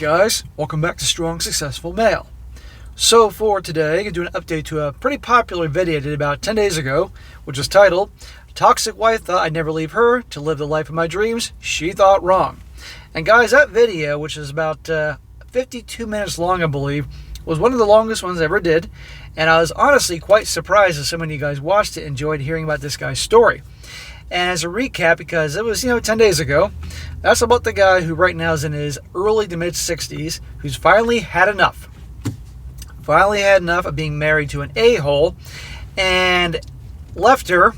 guys, welcome back to Strong Successful Male. So for today, I'm going to do an update to a pretty popular video I did about 10 days ago, which was titled, Toxic Wife Thought I'd Never Leave Her to Live the Life of My Dreams, She Thought Wrong. And guys, that video, which is about 52 minutes long, I believe, was one of the longest ones I ever did, and I was honestly quite surprised that so many of you guys watched it and enjoyed hearing about this guy's story. And as a recap, because it was, 10 days ago, that's about the guy who right now is in his early to mid-60s, who's finally had enough. Finally had enough of being married to an a-hole and left her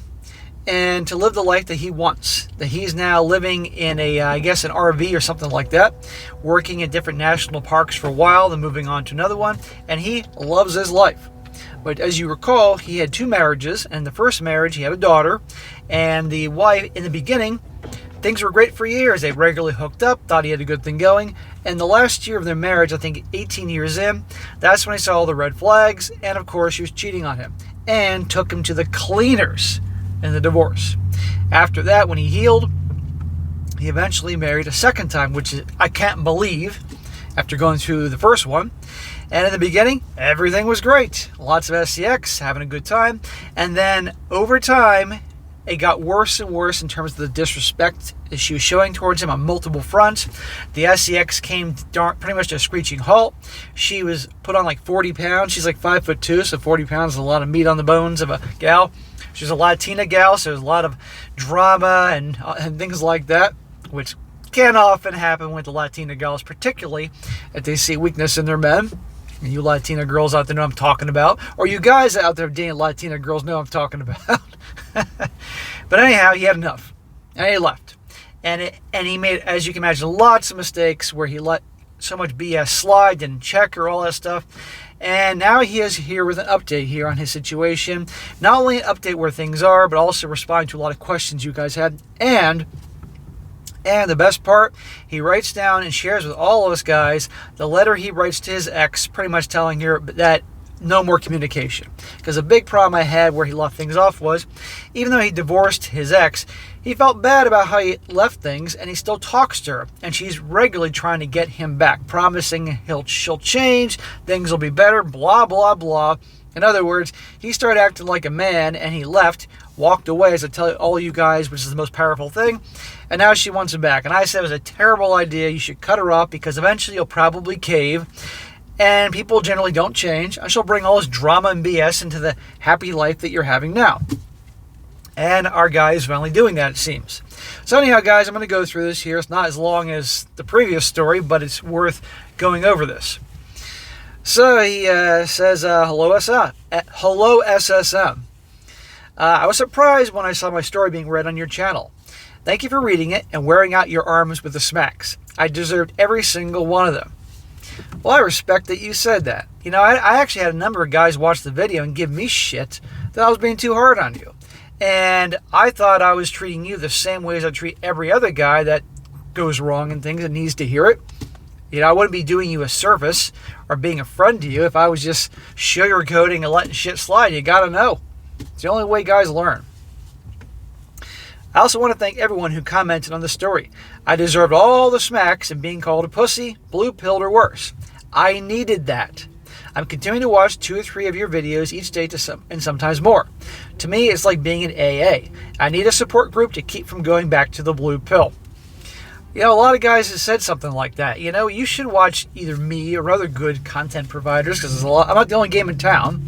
and to live the life that he wants. That he's now living in an RV or something like that, working in different national parks for a while, then moving on to another one, and he loves his life. But as you recall, he had two marriages, and the first marriage, he had a daughter, and the wife, in the beginning, things were great for years. They regularly hooked up, thought he had a good thing going, and the last year of their marriage, I think 18 years in, that's when he saw all the red flags, and of course, she was cheating on him, and took him to the cleaners in the divorce. After that, when he healed, he eventually married a second time, which I can't believe, after going through the first one. And in the beginning, everything was great. Lots of SCX, having a good time. And then over time, it got worse and worse in terms of the disrespect that she was showing towards him on multiple fronts. The SCX came pretty much to a screeching halt. She was put on like 40 pounds. She's like 5'2", so 40 pounds is a lot of meat on the bones of a gal. She's a Latina gal, so there's a lot of drama and things like that, which can often happen with the Latina gals, particularly if they see weakness in their men. And you Latina girls out there know what I'm talking about. Or you guys out there dating Latina girls know what I'm talking about. But anyhow, he had enough. And he left. And he made, as you can imagine, lots of mistakes where he let so much BS slide, didn't check her, all that stuff. And now he is here with an update here on his situation. Not only an update where things are, but also responding to a lot of questions you guys had. And the best part, he writes down and shares with all of us guys the letter he writes to his ex, pretty much telling her that no more communication. Because a big problem I had where he left things off was, even though he divorced his ex, he felt bad about how he left things, and he still talks to her. And she's regularly trying to get him back, promising she'll change, things will be better, blah, blah, blah. In other words, he started acting like a man, and he left, walked away, as I tell all you guys, which is the most powerful thing, and now she wants him back. And I said it was a terrible idea. You should cut her off because eventually you'll probably cave, and people generally don't change, and she'll bring all this drama and BS into the happy life that you're having now. And our guy is finally doing that, it seems. So anyhow, guys, I'm going to go through this here. It's not as long as the previous story, but it's worth going over this. So he says, hello SSM. I was surprised when I saw my story being read on your channel. Thank you for reading it and wearing out your arms with the smacks. I deserved every single one of them. Well, I respect that you said that. I actually had a number of guys watch the video and give me shit that I was being too hard on you. And I thought I was treating you the same way as I treat every other guy that goes wrong and things and needs to hear it. I wouldn't be doing you a service or being a friend to you if I was just sugarcoating and letting shit slide. You gotta know. It's the only way guys learn. I also want to thank everyone who commented on the story. I deserved all the smacks and being called a pussy, blue-pilled, or worse. I needed that. I'm continuing to watch 2 or 3 of your videos each day and sometimes more. To me, it's like being in AA. I need a support group to keep from going back to the blue pill. A lot of guys have said something like that. You should watch either me or other good content providers, because there's a lot. I'm not the only game in town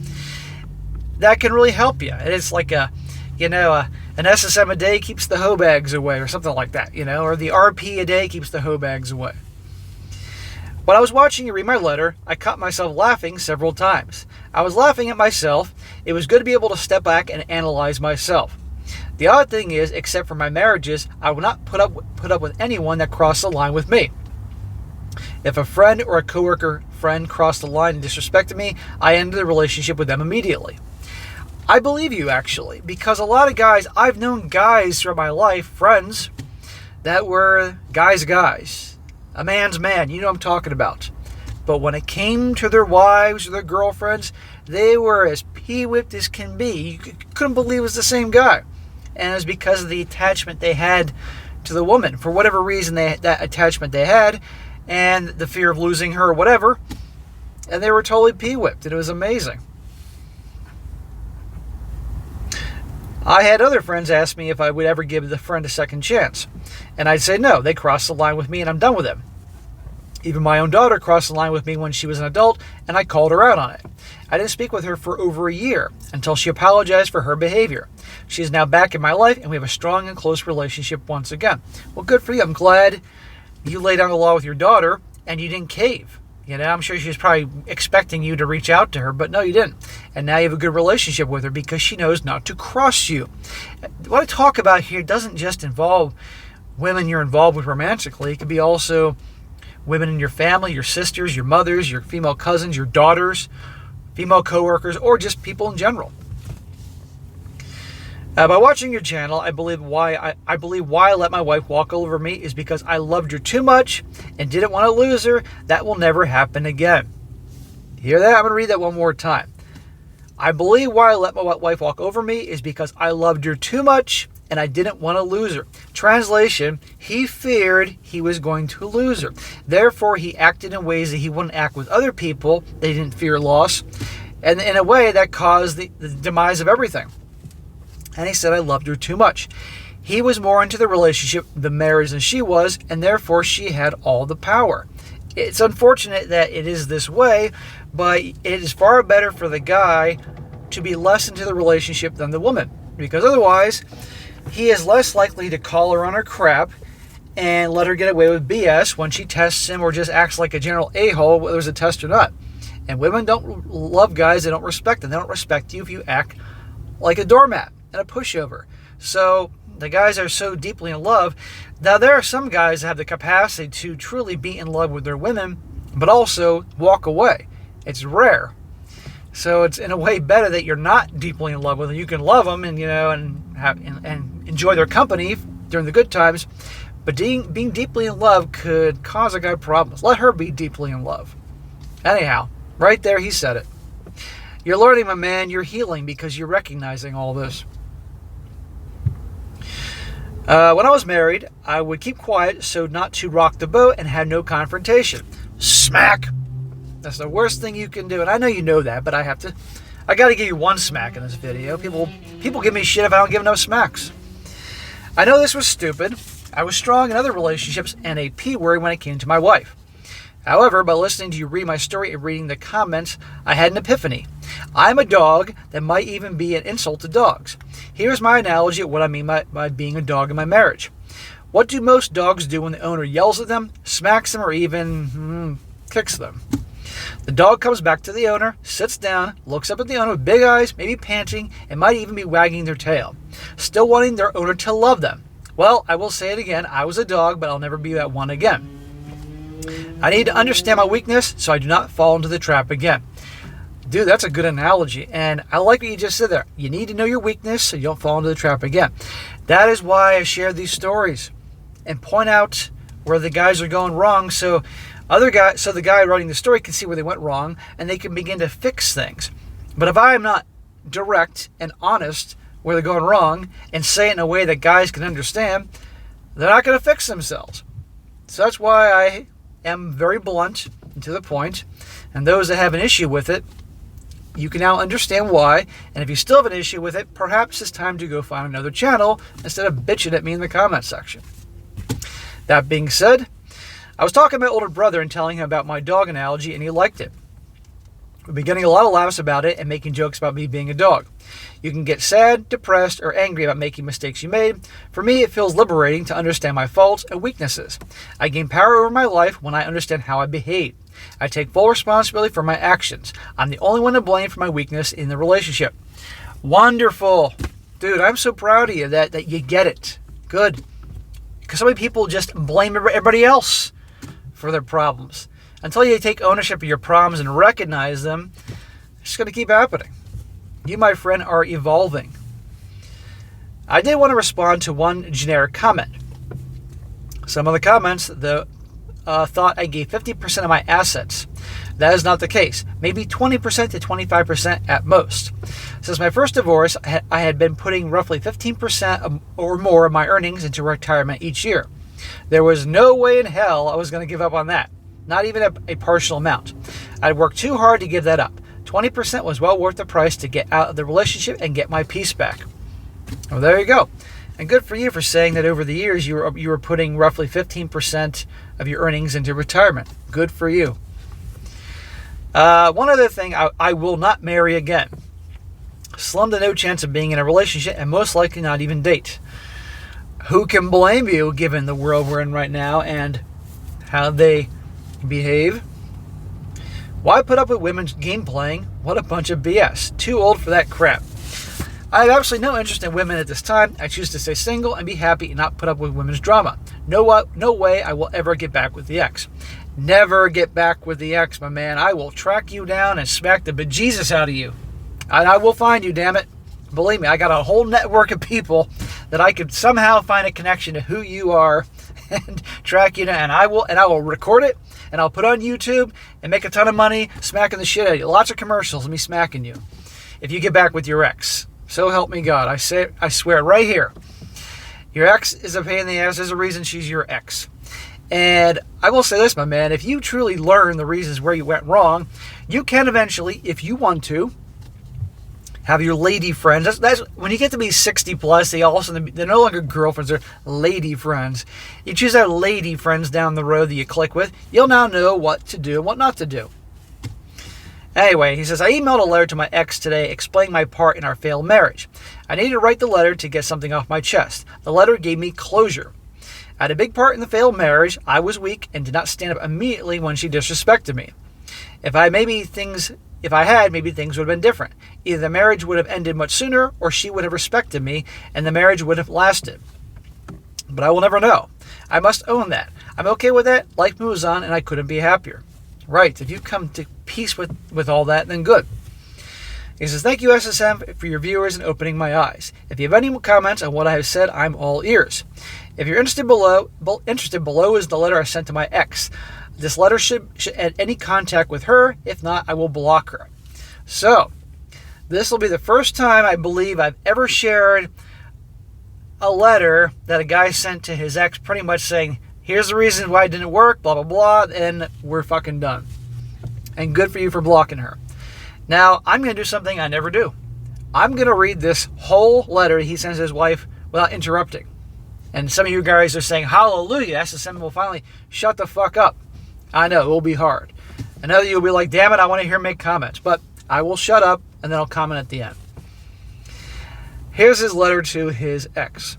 that can really help you. And it's like an SSM a day keeps the hoe bags away, or something like that. Or the RP a day keeps the hoe bags away. When I was watching you read my letter, I caught myself laughing several times. I was laughing at myself. It was good to be able to step back and analyze myself. The odd thing is, except for my marriages, I will not put up with anyone that crossed the line with me. If a friend or a coworker friend crossed the line and disrespected me, I ended the relationship with them immediately. I believe you, actually, because a lot of guys, I've known guys throughout my life, friends, that were guys. A man's man, you know what I'm talking about. But when it came to their wives or their girlfriends, they were as pee-whipped as can be. You couldn't believe it was the same guy. And it was because of the attachment they had to the woman. For whatever reason that attachment they had, and the fear of losing her or whatever, and they were totally pee-whipped, and it was amazing. I had other friends ask me if I would ever give the friend a second chance, and I'd say no. They crossed the line with me and I'm done with them. Even my own daughter crossed the line with me when she was an adult, and I called her out on it. I didn't speak with her for over a year until she apologized for her behavior. She is now back in my life, and we have a strong and close relationship once again. Well, good for you. I'm glad you laid down the law with your daughter and you didn't cave. I'm sure she was probably expecting you to reach out to her, but no, you didn't. And now you have a good relationship with her because she knows not to cross you. What I talk about here doesn't just involve women you're involved with romantically. It could be also women in your family, your sisters, your mothers, your female cousins, your daughters, female coworkers, or just people in general. By watching your channel, I believe why I let my wife walk over me is because I loved her too much and didn't want to lose her. That will never happen again. Hear that? I'm going to read that one more time. I believe why I let my wife walk over me is because I loved her too much and I didn't want to lose her. Translation, he feared he was going to lose her. Therefore, he acted in ways that he wouldn't act with other people. They didn't fear loss. And in a way, that caused the demise of everything. And he said, I loved her too much. He was more into the relationship, the marriage, than she was, and therefore she had all the power. It's unfortunate that it is this way, but it is far better for the guy to be less into the relationship than the woman, because otherwise he is less likely to call her on her crap and let her get away with BS when she tests him or just acts like a general a-hole, whether it's a test or not. And women don't love guys they don't respect them. They don't respect you if you act like a doormat and a pushover. So the guys are so deeply in love. Now, there are some guys that have the capacity to truly be in love with their women, but also walk away. It's rare. So it's in a way better that you're not deeply in love with them. You can love them and and enjoy their company during the good times, but being deeply in love could cause a guy problems. Let her be deeply in love. Anyhow, right there, he said it. You're learning, my man. You're healing because you're recognizing all this. When I was married, I would keep quiet so not to rock the boat and have no confrontation. Smack! That's the worst thing you can do. And I know you know that, but I got to give you one smack in this video. People give me shit if I don't give enough smacks. I know this was stupid. I was strong in other relationships and a P word when it came to my wife. However, by listening to you read my story and reading the comments, I had an epiphany. I'm a dog that might even be an insult to dogs. Here's my analogy of what I mean by being a dog in my marriage. What do most dogs do when the owner yells at them, smacks them, or even kicks them? The dog comes back to the owner, sits down, looks up at the owner with big eyes, maybe panting, and might even be wagging their tail, still wanting their owner to love them. Well, I will say it again, I was a dog, but I'll never be that one again. I need to understand my weakness so I do not fall into the trap again. Dude, that's a good analogy, and I like what you just said there. You need to know your weakness so you don't fall into the trap again. That is why I share these stories and point out where the guys are going wrong so the guy writing the story can see where they went wrong and they can begin to fix things. But if I am not direct and honest where they're going wrong and say it in a way that guys can understand, they're not going to fix themselves. So that's why I am very blunt and to the point, and those that have an issue with it, you can now understand why, and if you still have an issue with it, perhaps it's time to go find another channel instead of bitching at me in the comment section. That being said, I was talking to my older brother and telling him about my dog analogy, and he liked it. We've been getting a lot of laughs about it and making jokes about me being a dog. You can get sad, depressed, or angry about making mistakes you made. For me, it feels liberating to understand my faults and weaknesses. I gain power over my life when I understand how I behave. I take full responsibility for my actions. I'm the only one to blame for my weakness in the relationship. Wonderful. Dude, I'm so proud of you that you get it. Good. Because so many people just blame everybody else for their problems. Until you take ownership of your problems and recognize them, it's just going to keep happening. You, my friend, are evolving. I did want to respond to one generic comment. Some of the comments thought I gave 50% of my assets. That is not the case. Maybe 20% to 25% at most. Since my first divorce, I had been putting roughly 15% or more of my earnings into retirement each year. There was no way in hell I was going to give up on that. Not even a partial amount. I'd worked too hard to give that up. 20% was well worth the price to get out of the relationship and get my peace back. Well, there you go. And good for you for saying that over the years you were putting roughly 15% of your earnings into retirement. Good for you. One other thing, I will not marry again. Slim to no chance of being in a relationship and most likely not even date. Who can blame you given the world we're in right now and how they behave? Why put up with women's game playing? What a bunch of BS. Too old for that crap. I have absolutely no interest in women at this time. I choose to stay single and be happy and not put up with women's drama. No way I will ever get back with the ex. Never get back with the ex, my man. I will track you down and smack the bejesus out of you. And I will find you, damn it. Believe me, I got a whole network of people that I could somehow find a connection to who you are and track you down. And I will record it and I'll put it on YouTube and make a ton of money smacking the shit out of you. Lots of commercials of me smacking you if you get back with your ex. So help me God. I swear right here. Your ex is a pain in the ass. There's a reason she's your ex. And I will say this, my man. If you truly learn the reasons where you went wrong, you can eventually, if you want to, have your lady friends. That's when you get to be 60 plus, they're no longer girlfriends, they're lady friends. You choose to have lady friends down the road that you click with. You'll now know what to do and what not to do. Anyway, he says, I emailed a letter to my ex today explaining my part in our failed marriage. I needed to write the letter to get something off my chest. The letter gave me closure. I had a big part in the failed marriage. I was weak and did not stand up immediately when she disrespected me. If I had, maybe things would have been different. Either the marriage would have ended much sooner or she would have respected me and the marriage would have lasted. But I will never know. I must own that. I'm okay with that. Life moves on and I couldn't be happier. Right. If you come to peace with all that, then good. He says, thank you, SSM, for your viewers and opening my eyes. If you have any comments on what I have said, I'm all ears. If you're interested, below is the letter I sent to my ex. This letter should end any contact with her. If not, I will block her. So, this will be the first time I believe I've ever shared a letter that a guy sent to his ex pretty much saying, here's the reason why it didn't work, blah, blah, blah, and we're fucking done. And good for you for blocking her. Now, I'm going to do something I never do. I'm going to read this whole letter he sends his wife without interrupting. And some of you guys are saying, hallelujah, SSM will finally shut the fuck up. I know, it will be hard. I know you'll be like, damn it, I want to hear him make comments. But I will shut up, and then I'll comment at the end. Here's his letter to his ex.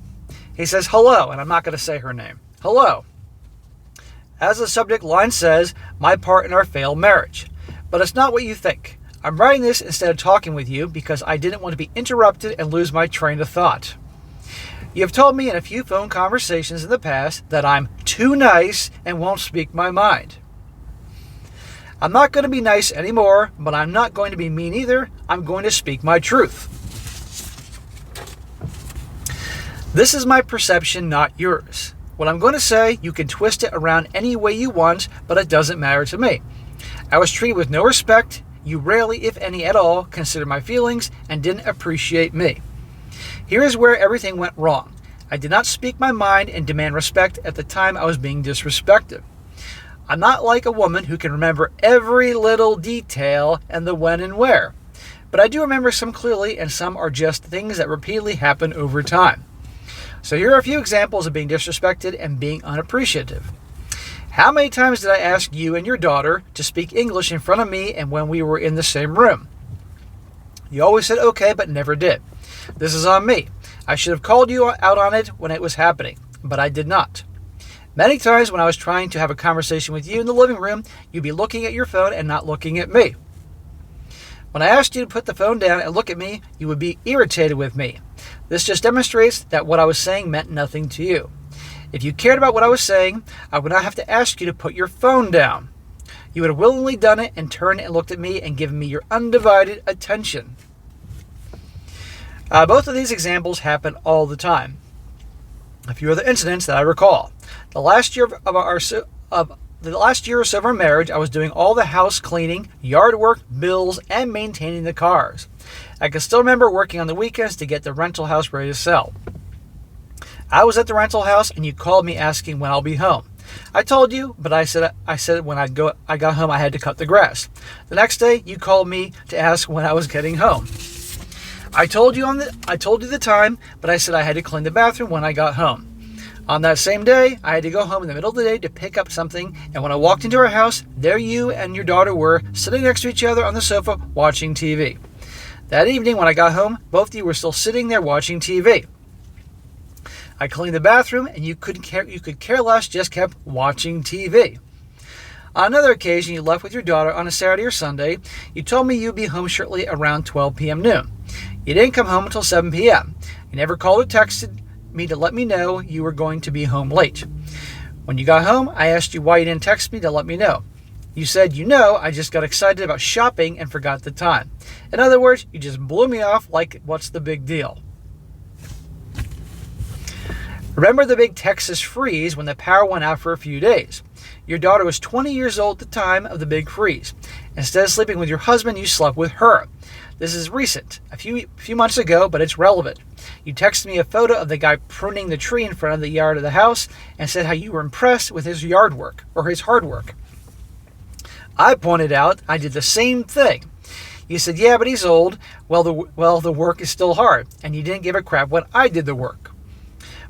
He says, hello, and I'm not going to say her name. Hello. As the subject line says, my part in our failed marriage. But it's not what you think. I'm writing this instead of talking with you because I didn't want to be interrupted and lose my train of thought. You have told me in a few phone conversations in the past that I'm too nice and won't speak my mind. I'm not going to be nice anymore, but I'm not going to be mean either. I'm going to speak my truth. This is my perception, not yours. What I'm going to say, you can twist it around any way you want, but it doesn't matter to me. I was treated with no respect. You rarely, if any at all, considered my feelings and didn't appreciate me. Here is where everything went wrong. I did not speak my mind and demand respect at the time I was being disrespected. I'm not like a woman who can remember every little detail and the when and where. But I do remember some clearly, and some are just things that repeatedly happen over time. So here are a few examples of being disrespected and being unappreciative. How many times did I ask you and your daughter to speak English in front of me and when we were in the same room? You always said okay, but never did. This is on me. I should have called you out on it when it was happening, but I did not. Many times when I was trying to have a conversation with you in the living room, you'd be looking at your phone and not looking at me. When I asked you to put the phone down and look at me, you would be irritated with me. This just demonstrates that what I was saying meant nothing to you. If you cared about what I was saying, I would not have to ask you to put your phone down. You would have willingly done it and turned and looked at me and given me your undivided attention. Both of these examples happen all the time. A few other incidents that I recall. The last year or so of our marriage, I was doing all the house cleaning, yard work, bills, and maintaining the cars. I can still remember working on the weekends to get the rental house ready to sell. I was at the rental house and you called me asking when I'll be home. I told you, but I said when I got home I had to cut the grass. The next day you called me to ask when I was getting home. I told you the time, but I said I had to clean the bathroom when I got home. On that same day, I had to go home in the middle of the day to pick up something, and when I walked into our house, there you and your daughter were sitting next to each other on the sofa watching TV. That evening when I got home, both of you were still sitting there watching TV. I cleaned the bathroom, and you could care less, just kept watching TV. On another occasion, you left with your daughter on a Saturday or Sunday. You told me you'd be home shortly around 12 p.m. noon. You didn't come home until 7 p.m. You never called or texted me to let me know you were going to be home late. When you got home, I asked you why you didn't text me to let me know. You said, I just got excited about shopping and forgot the time. In other words, you just blew me off like, what's the big deal? Remember the big Texas freeze when the power went out for a few days? Your daughter was 20 years old at the time of the big freeze. Instead of sleeping with your husband, you slept with her. This is recent, a few months ago, but it's relevant. You texted me a photo of the guy pruning the tree in front of the yard of the house and said how you were impressed with his yard work, or his hard work. I pointed out I did the same thing. You said, yeah, but he's old. Well, the work is still hard, and you didn't give a crap when I did the work.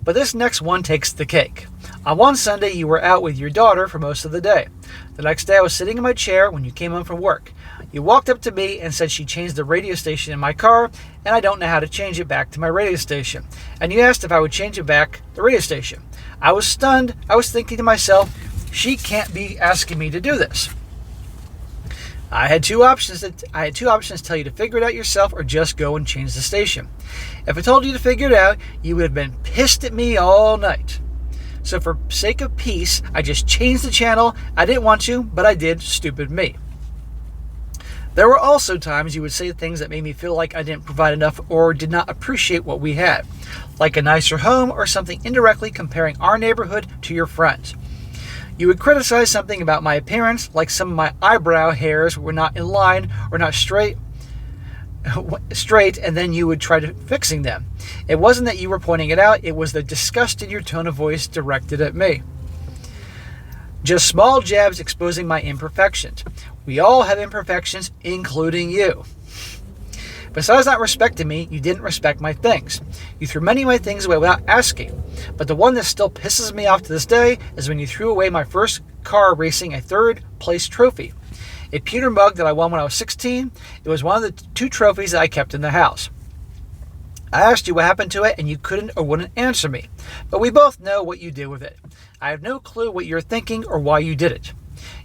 But this next one takes the cake. On one Sunday, you were out with your daughter for most of the day. The next day, I was sitting in my chair when you came home from work. You walked up to me and said she changed the radio station in my car, and I don't know how to change it back to my radio station. And you asked if I would change it back the radio station. I was stunned. I was thinking to myself, she can't be asking me to do this. I had two options to tell you to figure it out yourself or just go and change the station. If I told you to figure it out, you would have been pissed at me all night. So for sake of peace, I just changed the channel. I didn't want to, but I did. Stupid me. There were also times you would say things that made me feel like I didn't provide enough or did not appreciate what we had, like a nicer home or something indirectly comparing our neighborhood to your friends. You would criticize something about my appearance, like some of my eyebrow hairs were not in line or not straight, and then you would try to fixing them. It wasn't that you were pointing it out, it was the disgust in your tone of voice directed at me. Just small jabs exposing my imperfections. We all have imperfections, including you. Besides not respecting me, you didn't respect my things. You threw many of my things away without asking. But the one that still pisses me off to this day is when you threw away my first car racing a third place trophy. A pewter mug that I won when I was 16. It was one of the 2 trophies that I kept in the house. I asked you what happened to it and you couldn't or wouldn't answer me. But we both know what you did with it. I have no clue what you're thinking or why you did it.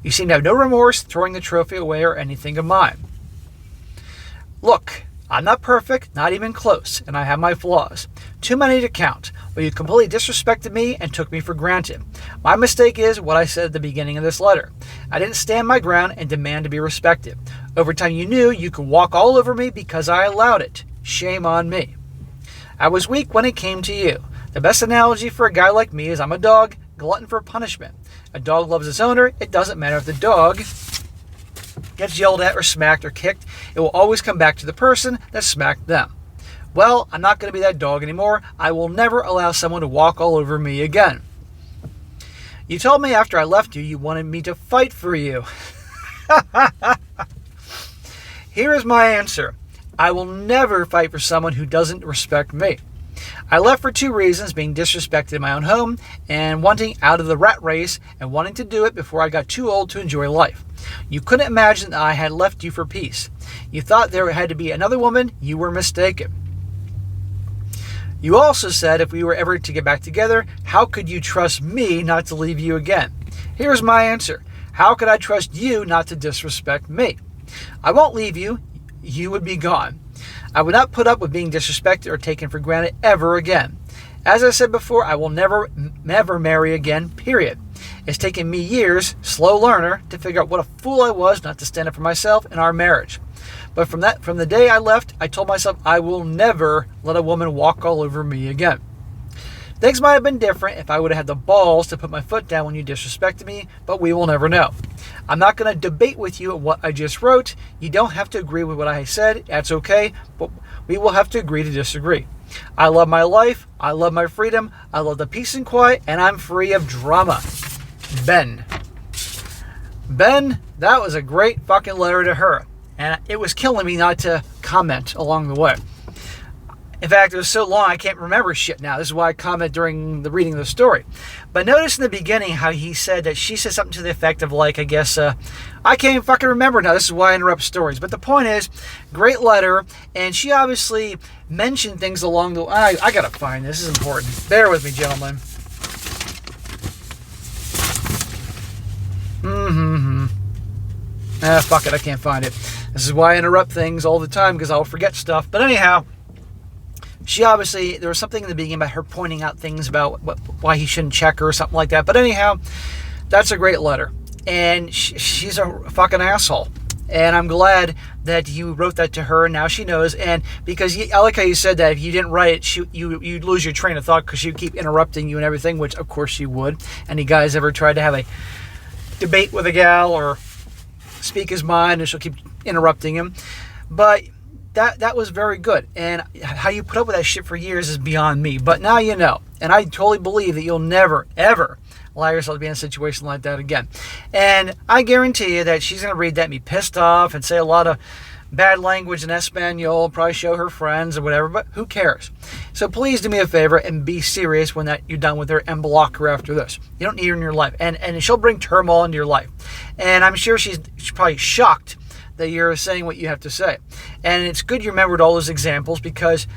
You seem to have no remorse throwing the trophy away or anything of mine. Look, I'm not perfect, not even close, and I have my flaws. Too many to count, but you completely disrespected me and took me for granted. My mistake is what I said at the beginning of this letter. I didn't stand my ground and demand to be respected. Over time you knew you could walk all over me because I allowed it. Shame on me. I was weak when it came to you. The best analogy for a guy like me is I'm a dog, glutton for punishment. A dog loves its owner. It doesn't matter if the dog gets yelled at or smacked or kicked, it will always come back to the person that smacked them. Well, I'm not going to be that dog anymore. I will never allow someone to walk all over me again. You told me after I left you wanted me to fight for you. Here is my answer. I will never fight for someone who doesn't respect me. I left for 2 reasons, being disrespected in my own home and wanting out of the rat race and wanting to do it before I got too old to enjoy life. You couldn't imagine that I had left you for peace. You thought there had to be another woman. You were mistaken. You also said if we were ever to get back together, how could you trust me not to leave you again? Here's my answer. How could I trust you not to disrespect me? I won't leave you. You would be gone. I would not put up with being disrespected or taken for granted ever again. As I said before, I will never marry again, period. It's taken me years, slow learner, to figure out what a fool I was not to stand up for myself in our marriage. But from the day I left, I told myself I will never let a woman walk all over me again. Things might have been different if I would have had the balls to put my foot down when you disrespected me, but we will never know. I'm not going to debate with you what I just wrote. You don't have to agree with what I said. That's okay, but we will have to agree to disagree. I love my life. I love my freedom. I love the peace and quiet, and I'm free of drama. Ben. Ben, that was a great fucking letter to her. And it was killing me not to comment along the way. In fact, it was so long I can't remember shit now. This is why I comment during the reading of the story. But notice in the beginning how he said that she said something to the effect of like, I guess, I can't even fucking remember now. This is why I interrupt stories. But the point is, great letter. And she obviously mentioned things along the way. I got to find this. This is important. Bear with me, gentlemen. Fuck it. I can't find it. This is why I interrupt things all the time, because I'll forget stuff. But anyhow, she obviously, there was something in the beginning about her pointing out things about why he shouldn't check her or something like that. But anyhow, that's a great letter. And she's a fucking asshole. And I'm glad that you wrote that to her. Now she knows. And because I like how you said that if you didn't write it, you'd lose your train of thought because she'd keep interrupting you and everything, which of course she would. Any guys ever tried to have a debate with a gal or speak his mind and she'll keep interrupting him? But that was very good. And how you put up with that shit for years is beyond me. But now you know. And I totally believe that you'll never, ever allow yourself to be in a situation like that again. And I guarantee you that she's going to read that and be pissed off and say a lot of bad language in Espanol, probably show her friends or whatever, but who cares? So please do me a favor and be serious when you're done with her and block her after this. You don't need her in your life. And she'll bring turmoil into your life. And I'm sure she's probably shocked that you're saying what you have to say. And it's good you remembered all those examples, because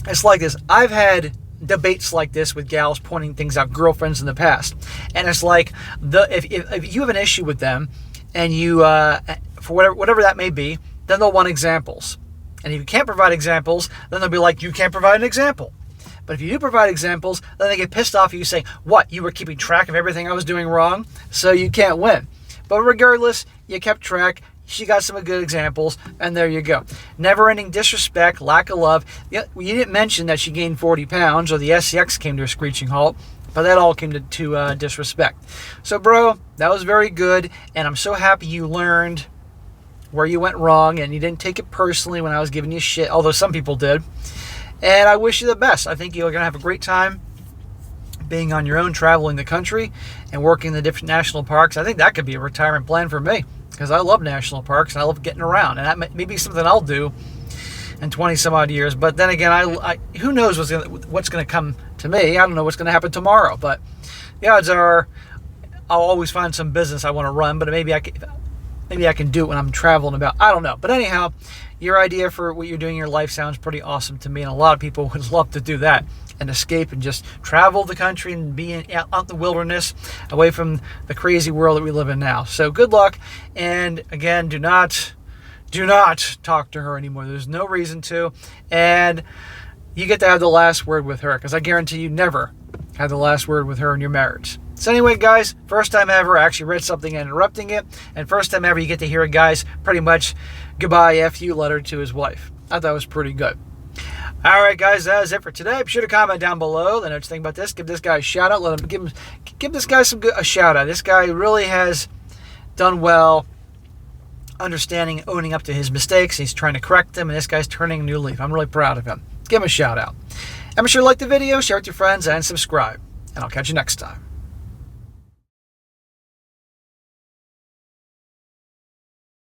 it's like this. I've had debates like this with gals pointing things out, girlfriends in the past. And it's like, if you have an issue with them and you, for whatever that may be, then they'll want examples. And if you can't provide examples, then they'll be like, you can't provide an example. But if you do provide examples, then they get pissed off at you saying, what, you were keeping track of everything I was doing wrong, so you can't win. But regardless, you kept track. She got some good examples, and there you go. Never-ending disrespect, lack of love. You didn't mention that she gained 40 pounds or the SCX came to a screeching halt, but that all came to disrespect. So, bro, that was very good, and I'm so happy you learned where you went wrong, and you didn't take it personally when I was giving you shit, although some people did. And I wish you the best. I think you're going to have a great time being on your own, traveling the country, and working in the different national parks. I think that could be a retirement plan for me, because I love national parks, and I love getting around. And that may be something I'll do in 20-some-odd years. But then again, I who knows what's going to come to me. I don't know what's going to happen tomorrow. But the odds are I'll always find some business I want to run, but maybe I can do it when I'm traveling about. I don't know. But anyhow, your idea for what you're doing in your life sounds pretty awesome to me, and a lot of people would love to do that and escape and just travel the country and be out in the wilderness away from the crazy world that we live in now. So good luck. And again, do not talk to her anymore. There's no reason to. And you get to have the last word with her, because I guarantee you never had the last word with her in your marriage. So anyway, guys, first time ever, I actually read something and interrupting it. And first time ever, you get to hear a guy's pretty much goodbye F you letter to his wife. I thought that was pretty good. All right, guys, that is it for today. Be sure to comment down below the notes thing about this. Give this guy a shout out. Give this guy a shout out. This guy really has done well, understanding, owning up to his mistakes. He's trying to correct them, and this guy's turning a new leaf. I'm really proud of him. Give him a shout out. And be sure to like the video, share it with your friends, and subscribe. And I'll catch you next time.